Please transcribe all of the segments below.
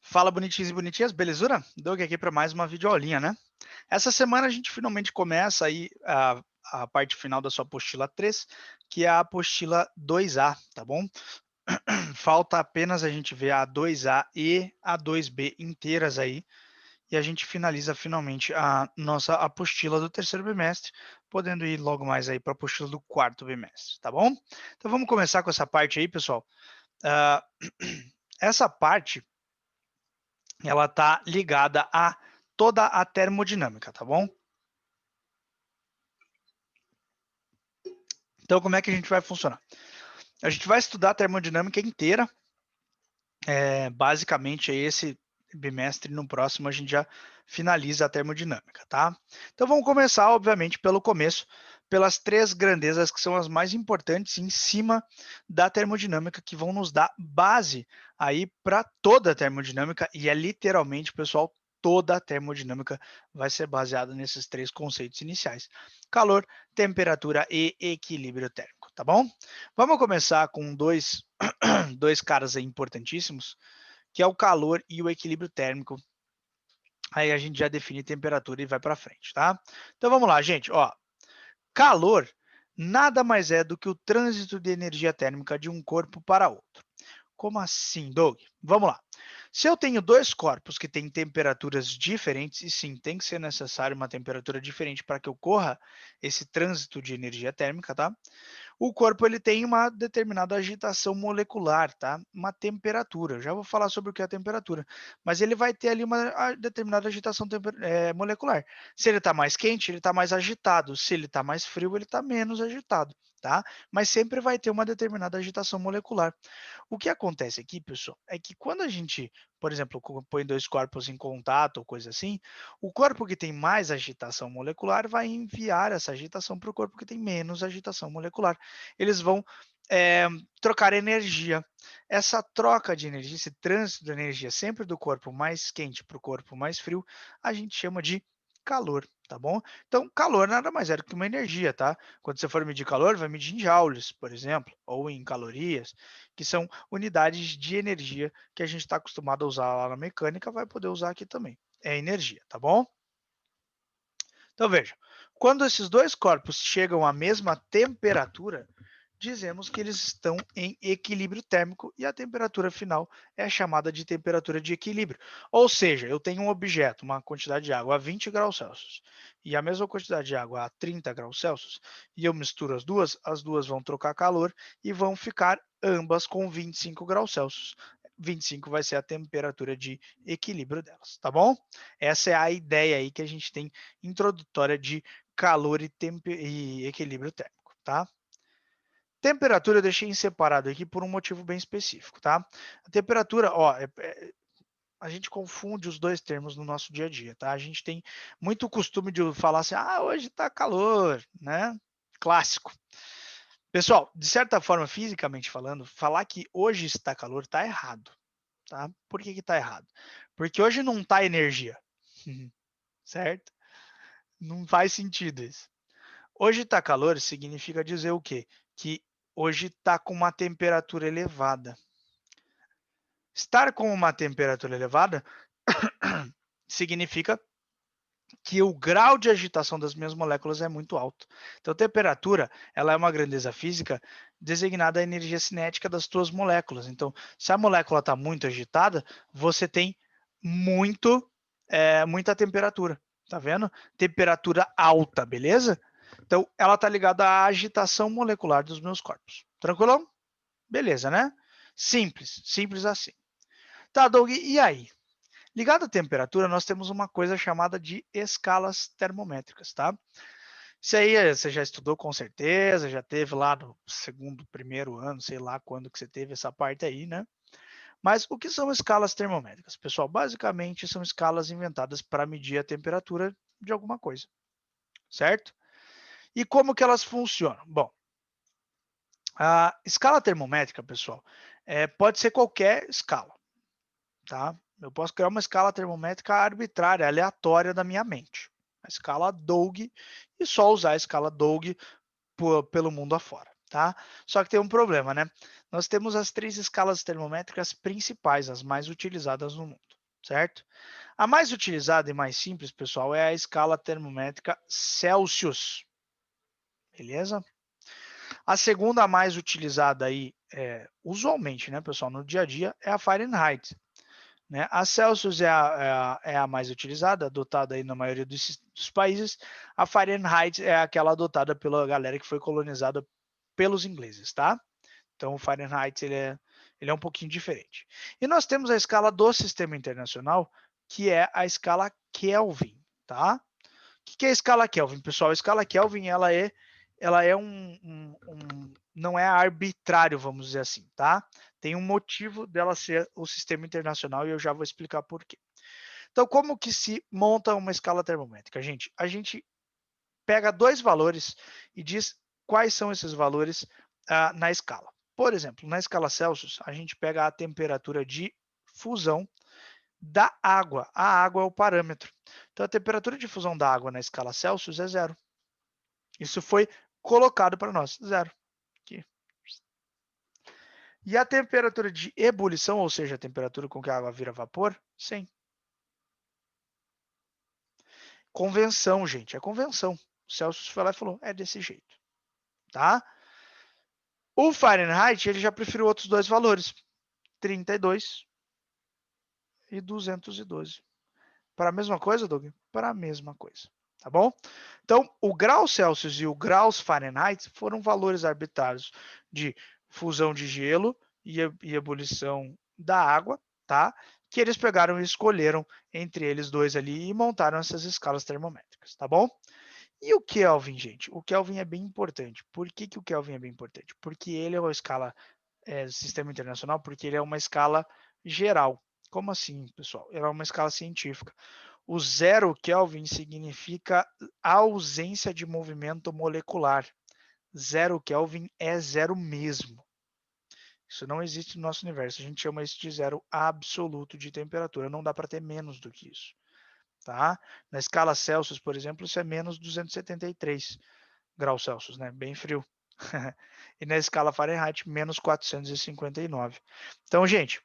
Fala bonitinhos e bonitinhas, belezura? Doug aqui para mais uma videoaulinha, né? Essa semana a gente finalmente começa aí a parte final da sua apostila 3, que é a apostila 2A, tá bom? Falta apenas a gente ver a 2A e a 2B inteiras aí, e a gente finaliza finalmente a nossa apostila do terceiro bimestre, podendo ir logo mais aí para a apostila do quarto bimestre, tá bom? Então vamos começar com essa parte aí, pessoal. Ah, essa parte ela está ligada a toda a termodinâmica, tá bom? Então, como é que a gente vai funcionar? A gente vai estudar a termodinâmica inteira, basicamente esse bimestre, no próximo a gente já finaliza a termodinâmica, tá? Então vamos começar, obviamente, pelo começo, pelas três grandezas que são as mais importantes em cima da termodinâmica, que vão nos dar base aí para toda a termodinâmica, e é literalmente, pessoal, toda a termodinâmica vai ser baseada nesses três conceitos iniciais: calor, temperatura e equilíbrio térmico, tá bom? Vamos começar com dois caras aí importantíssimos, que é o calor e o equilíbrio térmico. Aí a gente já define temperatura e vai para frente, tá? Então vamos lá, gente. Ó, calor nada mais é do que o trânsito de energia térmica de um corpo para outro. Como assim, Doug? Vamos lá. Se eu tenho dois corpos que têm temperaturas diferentes, e sim, tem que ser necessário uma temperatura diferente para que ocorra esse trânsito de energia térmica, tá? O corpo ele tem uma determinada agitação molecular, tá? Uma temperatura. Já vou falar sobre o que é a temperatura, mas ele vai ter ali uma determinada agitação molecular. Se ele está mais quente, ele está mais agitado. Se ele está mais frio, ele está menos agitado, tá? Mas sempre vai ter uma determinada agitação molecular. O que acontece aqui, pessoal, é que quando a gente, por exemplo, põe dois corpos em contato ou coisa assim, o corpo que tem mais agitação molecular vai enviar essa agitação para o corpo que tem menos agitação molecular. Eles vão é, trocar energia. Essa troca de energia, esse trânsito de energia sempre do corpo mais quente para o corpo mais frio, a gente chama de calor, tá bom? Então, calor nada mais é do que uma energia, tá? Quando você for medir calor, vai medir em joules, por exemplo, ou em calorias, que são unidades de energia que a gente está acostumado a usar lá na mecânica, vai poder usar aqui também. É energia, tá bom? Então veja, quando esses dois corpos chegam à mesma temperatura, dizemos que eles estão em equilíbrio térmico e a temperatura final é chamada de temperatura de equilíbrio. Ou seja, eu tenho um objeto, uma quantidade de água a 20 graus Celsius e a mesma quantidade de água a 30 graus Celsius, e eu misturo as duas vão trocar calor e vão ficar ambas com 25 graus Celsius. 25 vai ser a temperatura de equilíbrio delas, tá bom? Essa é a ideia aí que a gente tem introdutória de calor e equilíbrio térmico, tá? Temperatura eu deixei em separado aqui por um motivo bem específico, tá? A temperatura, ó, a gente confunde os dois termos no nosso dia a dia, tá? A gente tem muito costume de falar assim, hoje tá calor, né? Clássico. Pessoal, de certa forma, fisicamente falando, falar que hoje está calor tá errado, tá? Por que que tá errado? Porque hoje não tá energia, certo? Não faz sentido isso. Hoje tá calor significa dizer o quê? Que hoje tá com uma temperatura elevada. Estar com uma temperatura elevada significa que o grau de agitação das minhas moléculas é muito alto. Então, temperatura, ela é uma grandeza física designada à energia cinética das tuas moléculas. Então, se a molécula está muito agitada, você tem muita temperatura. Tá vendo? Temperatura alta, beleza? Então, ela está ligada à agitação molecular dos meus corpos. Tranquilo? Beleza, né? Simples, simples assim. Tá, Doug, e aí? Ligado à temperatura, nós temos uma coisa chamada de escalas termométricas, tá? Isso aí você já estudou com certeza, já teve lá no segundo, primeiro ano, sei lá quando que você teve essa parte aí, né? Mas o que são escalas termométricas? Pessoal, basicamente são escalas inventadas para medir a temperatura de alguma coisa, certo? E como que elas funcionam? Bom, a escala termométrica, pessoal, pode ser qualquer escala, tá? Eu posso criar uma escala termométrica arbitrária, aleatória da minha mente. A escala Doug e só usar a escala Doug pelo mundo afora, tá? Só que tem um problema, né? Nós temos as três escalas termométricas principais, as mais utilizadas no mundo. certo? A mais utilizada e mais simples, pessoal, é a escala termométrica Celsius, beleza? A segunda mais utilizada aí, usualmente, né, pessoal, no dia a dia, é a Fahrenheit. Né? A Celsius é a mais utilizada, adotada aí na maioria dos países. A Fahrenheit é aquela adotada pela galera que foi colonizada pelos ingleses, tá? Então o Fahrenheit ele é um pouquinho diferente. E nós temos a escala do Sistema Internacional, que é a escala Kelvin, tá? O que é a escala Kelvin, pessoal? A escala Kelvin ela é não é arbitrário, vamos dizer assim, tá? Tem um motivo dela ser o sistema internacional e eu já vou explicar por quê. Então, como que se monta uma escala termométrica, gente? A gente pega dois valores e diz quais são esses valores na escala. Por exemplo, na escala Celsius, a gente pega a temperatura de fusão da água. A água é o parâmetro. Então, a temperatura de fusão da água na escala Celsius é zero. Isso foi colocado para nós, zero. Aqui. E a temperatura de ebulição, ou seja, a temperatura com que a água vira vapor, 100. Convenção, gente, é convenção. O Celsius foi lá e falou, é desse jeito, tá? O Fahrenheit, ele já preferiu outros dois valores, 32 e 212. Para a mesma coisa, Doug? Para a mesma coisa, tá bom? Então, o grau Celsius e o graus Fahrenheit foram valores arbitrários de fusão de gelo e ebulição da água, tá? Que eles pegaram e escolheram entre eles dois ali e montaram essas escalas termométricas, tá bom? E o Kelvin, gente? O Kelvin é bem importante. Por que, que o Kelvin é bem importante? Porque ele é uma escala sistema internacional, porque ele é uma escala geral. Como assim, pessoal? Ele é uma escala científica. O zero Kelvin significa ausência de movimento molecular. Zero Kelvin é zero mesmo. Isso não existe no nosso universo. A gente chama isso de zero absoluto de temperatura. Não dá para ter menos do que isso. Tá? Na escala Celsius, por exemplo, isso é menos 273 graus Celsius, né? Bem frio. E na escala Fahrenheit, menos 459. Então, gente,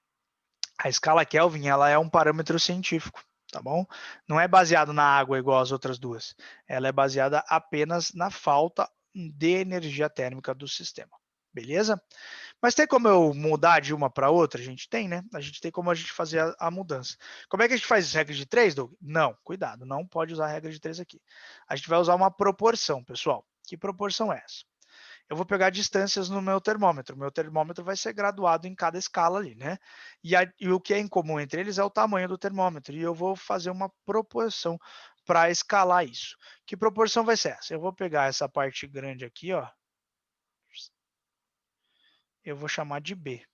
a escala Kelvin ela é um parâmetro científico, tá bom? Não é baseado na água igual as outras duas. Ela é baseada apenas na falta de energia térmica do sistema. Beleza? Mas tem como eu mudar de uma para outra? A gente tem, né? A gente tem como a gente fazer a mudança. Como é que a gente faz isso? Regra de 3, Doug? Não, cuidado, não pode usar a regra de 3 aqui. A gente vai usar uma proporção, pessoal. Que proporção é essa? Eu vou pegar distâncias no meu termômetro. O meu termômetro vai ser graduado em cada escala ali, né? E o que é em comum entre eles é o tamanho do termômetro. E eu vou fazer uma proporção para escalar isso. Que proporção vai ser essa? Eu vou pegar essa parte grande aqui, ó. Eu vou chamar de B.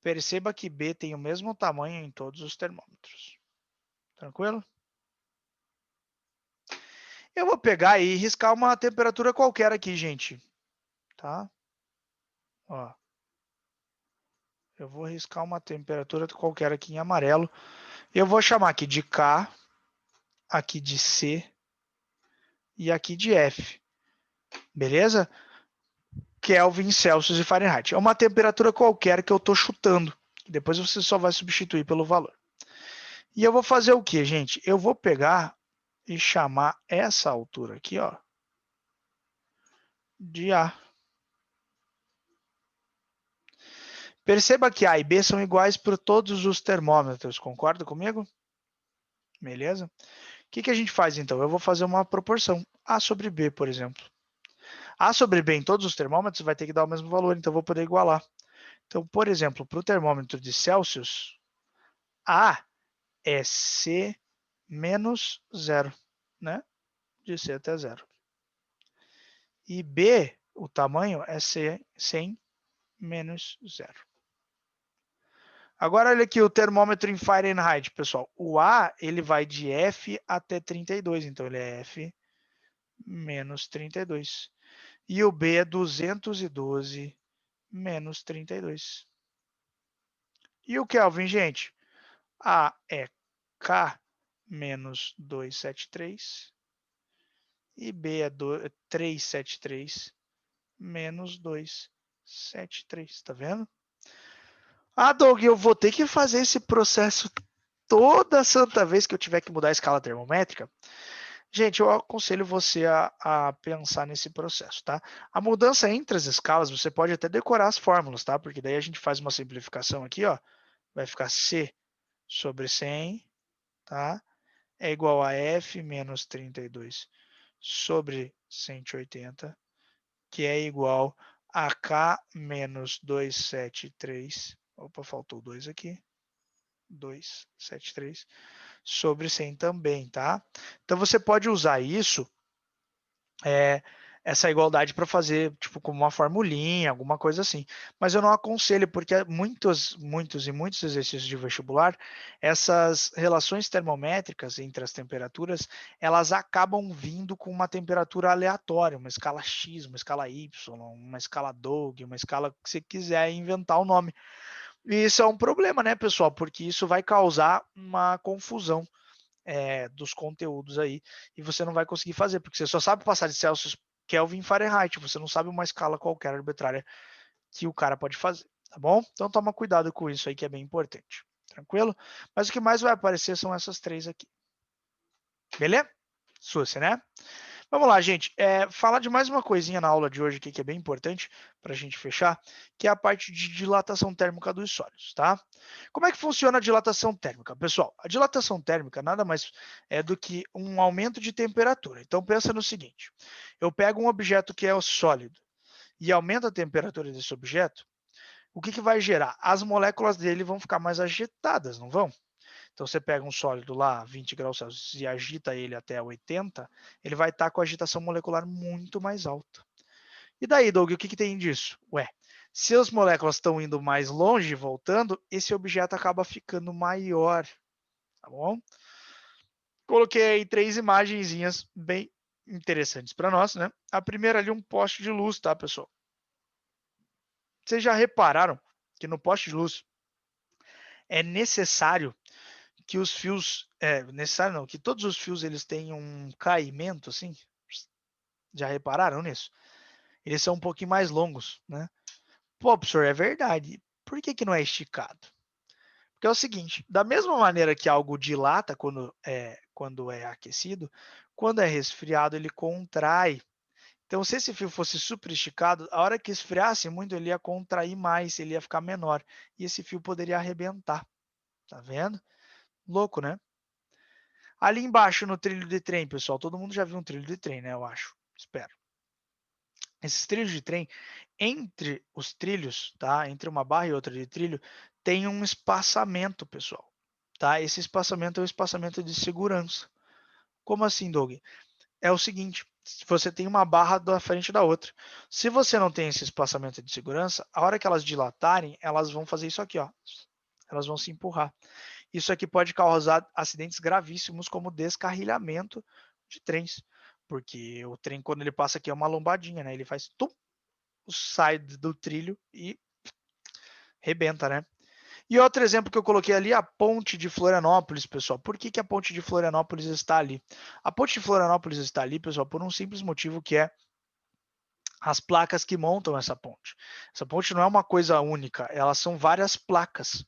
Perceba que B tem o mesmo tamanho em todos os termômetros. Tranquilo? Eu vou pegar e riscar uma temperatura qualquer aqui, gente. Tá? Ó. Eu vou riscar uma temperatura qualquer aqui em amarelo. Eu vou chamar aqui de K, aqui de C e aqui de F. Beleza? Kelvin, Celsius e Fahrenheit. É uma temperatura qualquer que eu estou chutando. Depois você só vai substituir pelo valor. E eu vou fazer o que, gente? Eu vou pegar e chamar essa altura aqui, ó, de A. Perceba que A e B são iguais para todos os termômetros. Concorda comigo? Beleza? O que a gente faz então? Eu vou fazer uma proporção. A sobre B, por exemplo. A sobre B em todos os termômetros vai ter que dar o mesmo valor, então eu vou poder igualar. Então, por exemplo, para o termômetro de Celsius, A é C menos zero, né? De C até zero. E B, o tamanho é C 100 menos zero. Agora, olha aqui o termômetro em Fahrenheit, pessoal. O A, ele vai de F até 32, então ele é F menos 32. E o B é 212 menos 32. E o Kelvin, gente? A é K menos 273 e B é 373 menos 273, tá vendo? Ah, Doug, eu vou ter que fazer esse processo toda santa vez que eu tiver que mudar a escala termométrica, gente, eu aconselho você a pensar nesse processo, tá? A mudança entre as escalas, você pode até decorar as fórmulas, tá? Porque daí a gente faz uma simplificação aqui, ó. Vai ficar C sobre 100, tá? É igual a F menos 32 sobre 180, que é igual a K menos 273. Opa, faltou 2 aqui. 273 sobre 100 também, tá? Então você pode usar isso, essa igualdade para fazer tipo como uma formulinha, alguma coisa assim. Mas eu não aconselho porque muitos exercícios de vestibular, essas relações termométricas entre as temperaturas, elas acabam vindo com uma temperatura aleatória, uma escala X, uma escala Y, uma escala Dog, uma escala que você quiser inventar o nome. E isso é um problema, né, pessoal? Porque isso vai causar uma confusão dos conteúdos aí e você não vai conseguir fazer, porque você só sabe passar de Celsius, Kelvin e Fahrenheit, você não sabe uma escala qualquer arbitrária que o cara pode fazer, tá bom? Então toma cuidado com isso aí que é bem importante, tranquilo? Mas o que mais vai aparecer são essas três aqui, beleza? Sussa, né? Vamos lá, gente. Falar de mais uma coisinha na aula de hoje aqui que é bem importante para a gente fechar, que é a parte de dilatação térmica dos sólidos, tá? Como é que funciona a dilatação térmica? Pessoal, a dilatação térmica nada mais é do que um aumento de temperatura. Então pensa no seguinte, eu pego um objeto que é sólido e aumento a temperatura desse objeto, o que vai gerar? As moléculas dele vão ficar mais agitadas, não vão? Então você pega um sólido lá, 20 graus Celsius, e agita ele até 80, ele vai estar com a agitação molecular muito mais alta. E daí, Doug, o que tem disso? Ué, se as moléculas estão indo mais longe e voltando, esse objeto acaba ficando maior, tá bom? Coloquei aí 3 imagenzinhas bem interessantes para nós, né? A primeira ali, um poste de luz, tá, pessoal? Vocês já repararam que no poste de luz é necessário que os fios, necessário não, que todos os fios eles têm um caimento assim? Já repararam nisso? Eles são um pouquinho mais longos, né? Pô, professor, é verdade. Por que que não é esticado? Porque é o seguinte, da mesma maneira que algo dilata quando é aquecido, quando é resfriado ele contrai. Então, se esse fio fosse super esticado, a hora que esfriasse muito, ele ia contrair mais, ele ia ficar menor. E esse fio poderia arrebentar. Tá vendo? Louco, né? Ali embaixo no trilho de trem, pessoal, todo mundo já viu um trilho de trem, né? Eu acho. Espero. Esses trilhos de trem, entre os trilhos, tá? Entre uma barra e outra de trilho, tem um espaçamento, pessoal. Tá? Esse espaçamento é o espaçamento de segurança. Como assim, Doug? É o seguinte, você tem uma barra da frente da outra. Se você não tem esse espaçamento de segurança, a hora que elas dilatarem, elas vão fazer isso aqui, ó. Elas vão se empurrar. Isso aqui pode causar acidentes gravíssimos, como descarrilhamento de trens. Porque o trem, quando ele passa aqui, é uma lombadinha, né? Ele faz tum, sai do trilho e rebenta, né? E outro exemplo que eu coloquei ali, a ponte de Florianópolis, pessoal. Por que a ponte de Florianópolis está ali? A ponte de Florianópolis está ali, pessoal, por um simples motivo que é as placas que montam essa ponte. Essa ponte não é uma coisa única, elas são várias placas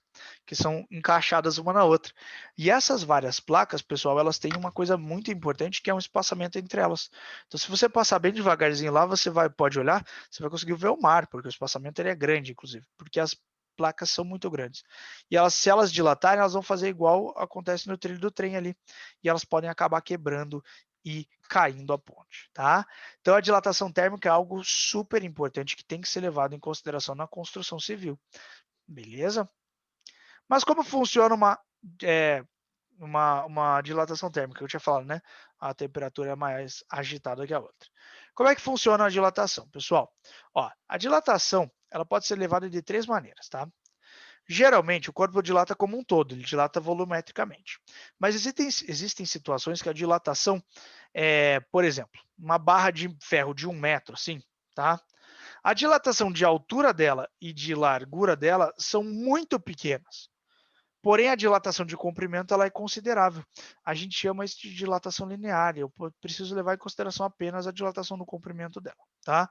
que são encaixadas uma na outra. E essas várias placas, pessoal, elas têm uma coisa muito importante que é um espaçamento entre elas. Então, se você passar bem devagarzinho lá, pode olhar, você vai conseguir ver o mar, porque o espaçamento ele é grande, inclusive, porque as placas são muito grandes. E elas, se elas dilatarem, elas vão fazer igual acontece no trilho do trem ali. E elas podem acabar quebrando e caindo a ponte, tá? Então a dilatação térmica é algo super importante que tem que ser levado em consideração na construção civil, beleza? Mas como funciona uma dilatação térmica? Eu tinha falado, né? A temperatura é mais agitada que a outra. Como é que funciona a dilatação, pessoal? Ó, a dilatação ela pode ser levada de 3 maneiras, tá? Geralmente, o corpo dilata como um todo, ele dilata volumetricamente. Mas existem situações que a dilatação, por exemplo, uma barra de ferro de 1 metro, assim, tá? A dilatação de altura dela e de largura dela são muito pequenas. Porém, a dilatação de comprimento ela é considerável. A gente chama isso de dilatação linear. Eu preciso levar em consideração apenas a dilatação do comprimento dela, tá?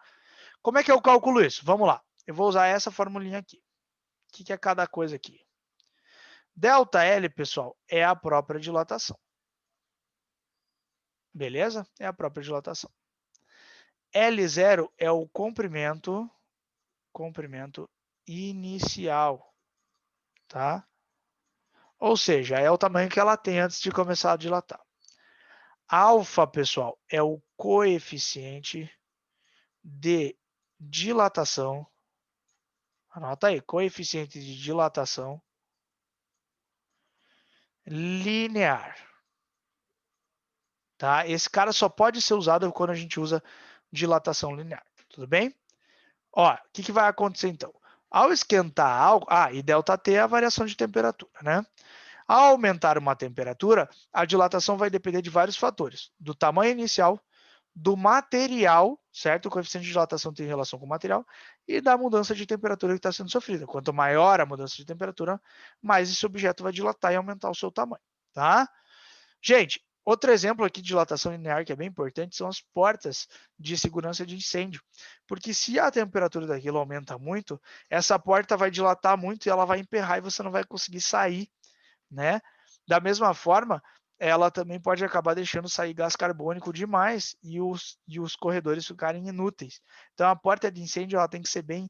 Como é que eu calculo isso? Vamos lá. Eu vou usar essa formulinha aqui. O que é cada coisa aqui? ΔL, pessoal, é a própria dilatação. Beleza? É a própria dilatação. L0 é o comprimento inicial, tá? Ou seja, é o tamanho que ela tem antes de começar a dilatar. Alfa, pessoal, é o coeficiente de dilatação. Anota aí, coeficiente de dilatação linear. Tá? Esse cara só pode ser usado quando a gente usa dilatação linear. Tudo bem? Ó, o que vai acontecer então? Ao esquentar algo, e ΔT é a variação de temperatura, né? Ao aumentar uma temperatura, a dilatação vai depender de vários fatores, do tamanho inicial, do material, certo? O coeficiente de dilatação tem relação com o material, e da mudança de temperatura que está sendo sofrida. Quanto maior a mudança de temperatura, mais esse objeto vai dilatar e aumentar o seu tamanho, tá? Gente, outro exemplo aqui de dilatação linear que é bem importante são as portas de segurança de incêndio. Porque se a temperatura daquilo aumenta muito, essa porta vai dilatar muito e ela vai emperrar e você não vai conseguir sair, né? Da mesma forma, ela também pode acabar deixando sair gás carbônico demais e os corredores ficarem inúteis. Então, a porta de incêndio ela tem que ser bem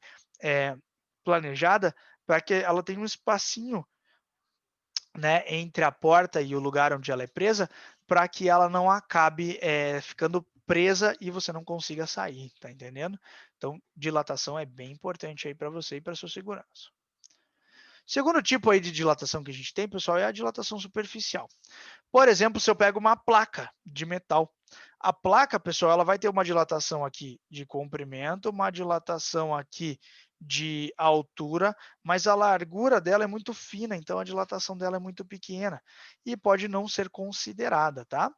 planejada para que ela tenha um espacinho, né, entre a porta e o lugar onde ela é presa, para que ela não acabe ficando presa e você não consiga sair, tá entendendo? Então, dilatação é bem importante aí para você e para sua segurança. Segundo tipo aí de dilatação que a gente tem, pessoal, é a dilatação superficial. Por exemplo, se eu pego uma placa de metal, a placa, pessoal, ela vai ter uma dilatação aqui de comprimento, uma dilatação aqui de altura, mas a largura dela é muito fina, então a dilatação dela é muito pequena e pode não ser considerada, tá?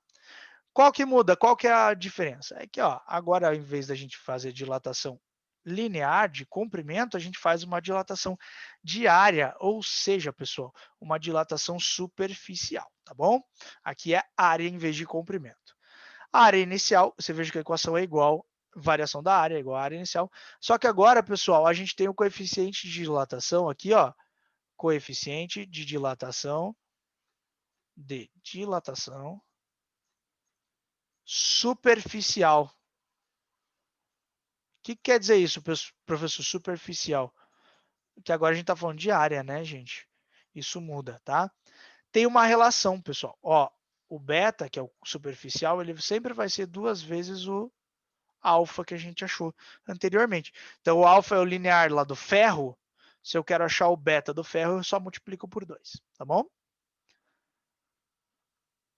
Qual que muda? Qual que é a diferença? É que, ó, agora, ao invés da gente fazer dilatação linear de comprimento, a gente faz uma dilatação de área, ou seja, pessoal, uma dilatação superficial, tá bom? Aqui é área em vez de comprimento. A área inicial, você veja que a equação é igual, variação da área é igual à área inicial, só que agora, pessoal, a gente tem o coeficiente de dilatação aqui, ó, coeficiente de dilatação superficial. O que quer dizer isso, professor? Superficial. Que agora a gente está falando de área, né, gente? Isso muda, tá? Tem uma relação, pessoal. Ó, o beta, que é o superficial, ele sempre vai ser 2 vezes o alfa que a gente achou anteriormente. Então, o alfa é o linear lá do ferro. Se eu quero achar o beta do ferro, eu só multiplico por 2, tá bom?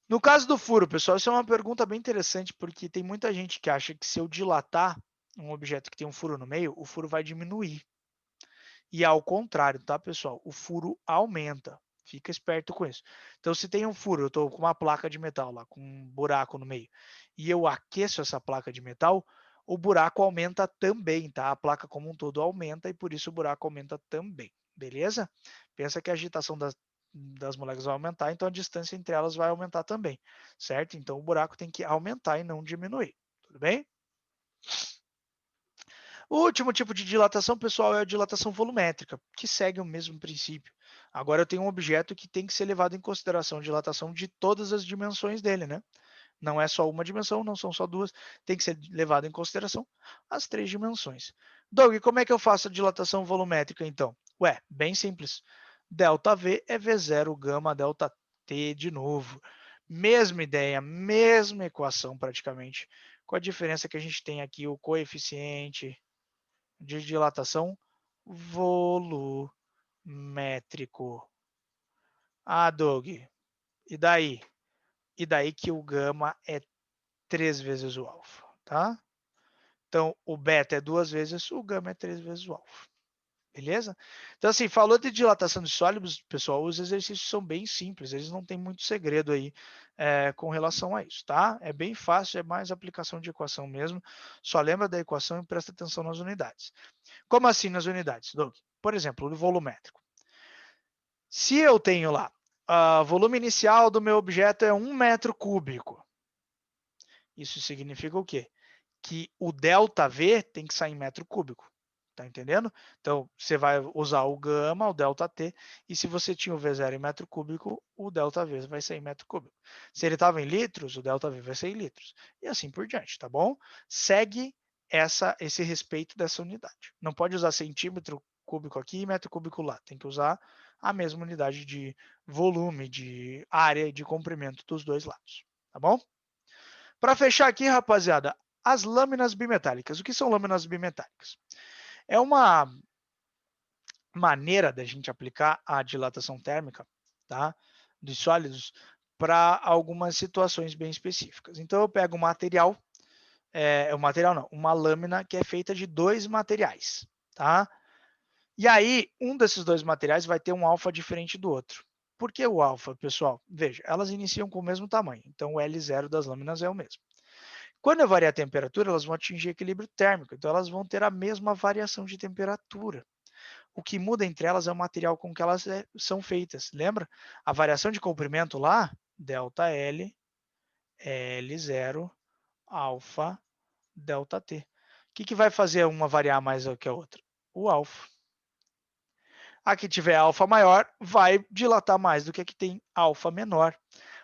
No caso do furo, pessoal, isso é uma pergunta bem interessante, porque tem muita gente que acha que se eu dilatar um objeto que tem um furo no meio, o furo vai diminuir. E ao contrário, tá, pessoal? O furo aumenta. Fica esperto com isso. Então, se tem um furo, eu estou com uma placa de metal lá, com um buraco no meio, e eu aqueço essa placa de metal, o buraco aumenta também, tá? A placa como um todo aumenta e por isso o buraco aumenta também, beleza? Pensa que a agitação das moléculas vai aumentar, então a distância entre elas vai aumentar também, certo? Então o buraco tem que aumentar e não diminuir, tudo bem? O último tipo de dilatação, pessoal, é a dilatação volumétrica, que segue o mesmo princípio. Agora eu tenho um objeto que tem que ser levado em consideração a dilatação de todas as dimensões dele, né? Não é só uma dimensão, não são só duas, tem que ser levado em consideração as 3 dimensões. Doug, como é que eu faço a dilatação volumétrica então? Ué, bem simples. ΔV é V0 gama ΔT de novo. Mesma ideia, mesma equação praticamente, com a diferença que a gente tem aqui o coeficiente de dilatação volumétrico. Doug, e daí? E daí que o gama é 3 vezes o alfa, tá? Então, o beta é 2 vezes, o gama é 3 vezes o alfa. Beleza? Então, assim, falou de dilatação de sólidos, pessoal, os exercícios são bem simples, eles não têm muito segredo aí com relação a isso, tá? É bem fácil, é mais aplicação de equação mesmo. Só lembra da equação e presta atenção nas unidades. Como assim nas unidades, Doug? Por exemplo, o volumétrico. Se eu tenho lá, o volume inicial do meu objeto é 1 metro cúbico, isso significa o quê? Que o ΔV tem que sair em metro cúbico, tá entendendo? Então, você vai usar o gama, o ΔT, e se você tinha o V0 em metro cúbico, o ΔV vai ser em metro cúbico. Se ele estava em litros, o ΔV vai ser em litros. E assim por diante, tá bom? Segue esse respeito dessa unidade. Não pode usar centímetro cúbico aqui e metro cúbico lá. Tem que usar a mesma unidade de volume, de área e de comprimento dos dois lados, tá bom? Para fechar aqui, rapaziada, as lâminas bimetálicas. O que são lâminas bimetálicas? É uma maneira da gente aplicar a dilatação térmica, tá, dos sólidos para algumas situações bem específicas. Então eu pego um material, uma lâmina que é feita de dois materiais, tá? E aí, um desses dois materiais vai ter um alfa diferente do outro. Por que o alfa, pessoal? Veja, elas iniciam com o mesmo tamanho, então o L0 das lâminas é o mesmo. Quando eu variar a temperatura, elas vão atingir equilíbrio térmico, então elas vão ter a mesma variação de temperatura. O que muda entre elas é o material com que elas são feitas. Lembra? A variação de comprimento lá, ΔL, L0, alfa, ΔT. O que vai fazer uma variar mais do que a outra? O alfa. A que tiver alfa maior vai dilatar mais do que a que tem alfa menor.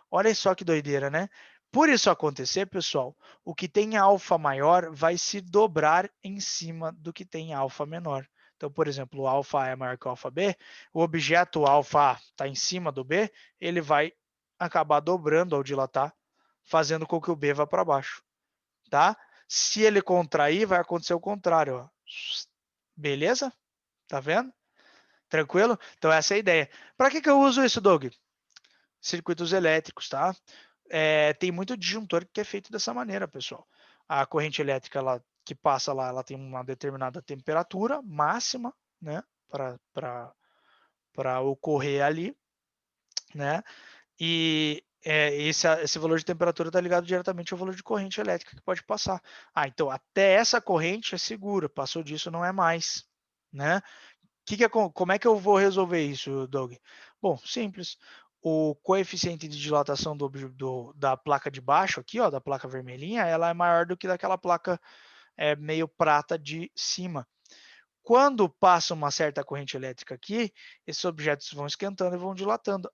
Olha só que doideira, né? Por isso acontecer, pessoal, o que tem alfa maior vai se dobrar em cima do que tem alfa menor. Então, por exemplo, o alfa A é maior que o alfa B, o objeto alfa A está em cima do B, ele vai acabar dobrando ao dilatar, fazendo com que o B vá para baixo, tá? Se ele contrair, vai acontecer o contrário, ó. Beleza? Tá vendo? Tranquilo? Então essa é a ideia. Para que eu uso isso, Doug? Circuitos elétricos, tá? Tem muito disjuntor que é feito dessa maneira, pessoal. A corrente elétrica que passa lá, ela tem uma determinada temperatura máxima, né, para ocorrer ali, né? E esse valor de temperatura está ligado diretamente ao valor de corrente elétrica que pode passar. Ah, então até essa corrente é segura, passou disso não é mais, né? Como é que eu vou resolver isso, Doug? Bom, simples. O coeficiente de dilatação da placa de baixo aqui, ó, da placa vermelhinha, ela é maior do que daquela placa meio prata de cima. Quando passa uma certa corrente elétrica aqui, esses objetos vão esquentando e vão dilatando.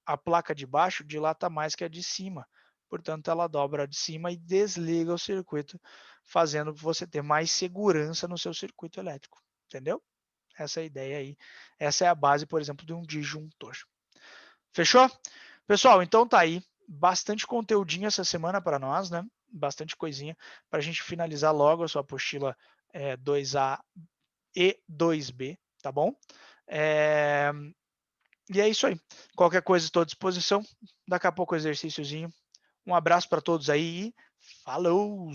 A placa de baixo dilata mais que a de cima. Portanto, ela dobra a de cima e desliga o circuito, fazendo você ter mais segurança no seu circuito elétrico. Entendeu? Essa é a ideia aí. Essa é a base, por exemplo, de um disjuntor. Fechou? Pessoal, então tá aí. Bastante conteúdinho essa semana para nós, né? Bastante coisinha para a gente finalizar logo a sua apostila 2A e 2B, tá bom? E é isso aí. Qualquer coisa estou à disposição. Daqui a pouco exercíciozinho. Um abraço para todos aí e falou!